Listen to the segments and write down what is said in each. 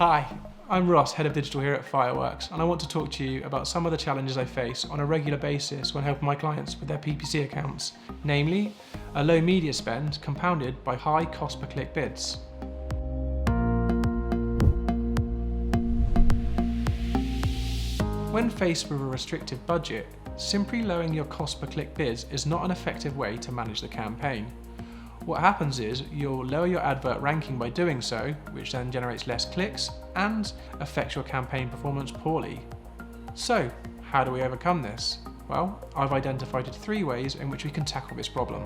Hi, I'm Ross, Head of Digital here at Fireworx, and I want to talk to you about some of the challenges I face on a regular basis when helping my clients with their PPC accounts, namely a low media spend compounded by high cost per click bids. When faced with a restrictive budget, simply lowering your cost per click bids is not an effective way to manage the campaign. What happens is you'll lower your advert ranking by doing so, which then generates less clicks and affects your campaign performance poorly. So, how do we overcome this? Well, I've identified 3 ways in which we can tackle this problem.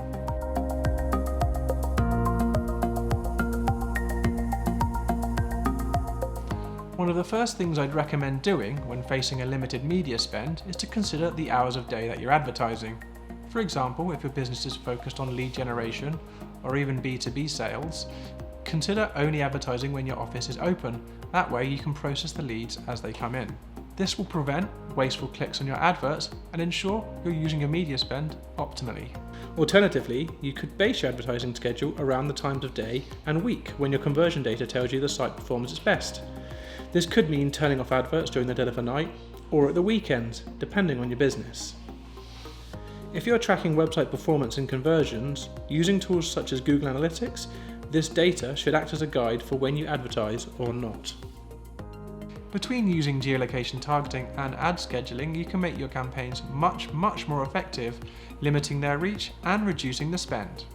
One of the first things I'd recommend doing when facing a limited media spend is to consider the hours of day that you're advertising. For example, if your business is focused on lead generation or even B2B sales, consider only advertising when your office is open. That way you can process the leads as they come in. This will prevent wasteful clicks on your adverts and ensure you're using your media spend optimally. Alternatively, you could base your advertising schedule around the times of day and week when your conversion data tells you the site performs its best. This could mean turning off adverts during the dead of the night or at the weekends, depending on your business. If you're tracking website performance and conversions, using tools such as Google Analytics, this data should act as a guide for when you advertise or not. Between using geolocation targeting and ad scheduling, you can make your campaigns much more effective, limiting their reach and reducing the spend.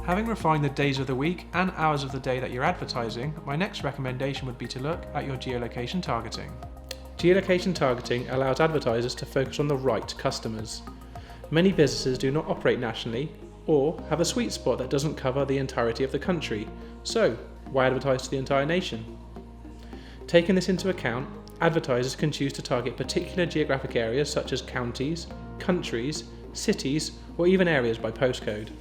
Having refined the days of the week and hours of the day that you're advertising, my next recommendation would be to look at your geolocation targeting. Geolocation targeting allows advertisers to focus on the right customers. Many businesses do not operate nationally or have a sweet spot that doesn't cover the entirety of the country, so why advertise to the entire nation? Taking this into account, advertisers can choose to target particular geographic areas such as counties, countries, cities, or even areas by postcode.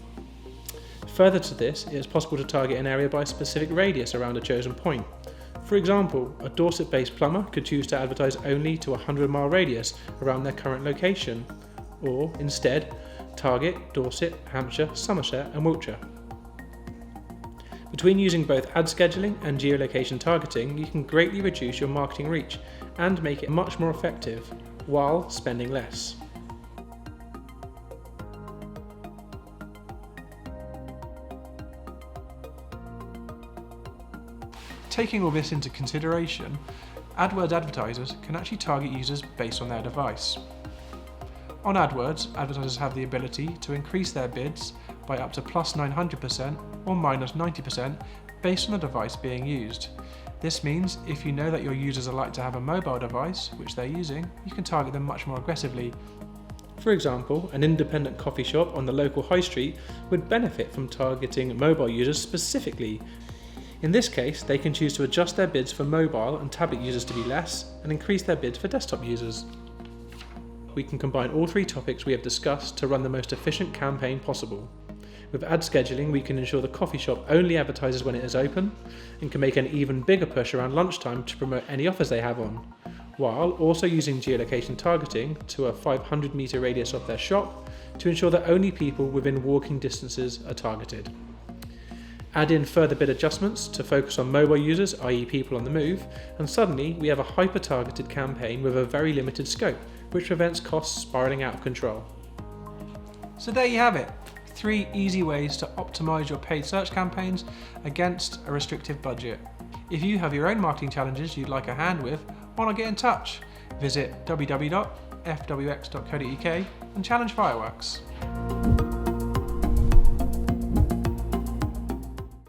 Further to this, it is possible to target an area by a specific radius around a chosen point. For example, a Dorset-based plumber could choose to advertise only to a 100-mile radius around their current location, or instead, target Dorset, Hampshire, Somerset and Wiltshire. Between using both ad scheduling and geolocation targeting, you can greatly reduce your marketing reach and make it much more effective, while spending less. Taking all this into consideration, AdWords advertisers can actually target users based on their device. On AdWords, advertisers have the ability to increase their bids by up to plus 900% or minus 90% based on the device being used. This means if you know that your users are likely to have a mobile device, which they're using, you can target them much more aggressively. For example, an independent coffee shop on the local high street would benefit from targeting mobile users specifically. In this case, they can choose to adjust their bids for mobile and tablet users to be less and increase their bids for desktop users. We can combine all 3 topics we have discussed to run the most efficient campaign possible. With ad scheduling, we can ensure the coffee shop only advertises when it is open and can make an even bigger push around lunchtime to promote any offers they have on, while also using geolocation targeting to a 500-meter radius of their shop to ensure that only people within walking distances are targeted. Add in further bid adjustments to focus on mobile users, i.e. people on the move, and suddenly we have a hyper-targeted campaign with a very limited scope, which prevents costs spiralling out of control. So there you have it, 3 easy ways to optimize your paid search campaigns against a restrictive budget. If you have your own marketing challenges you'd like a hand with, why not get in touch? Visit www.fwx.co.uk and challenge Fireworx.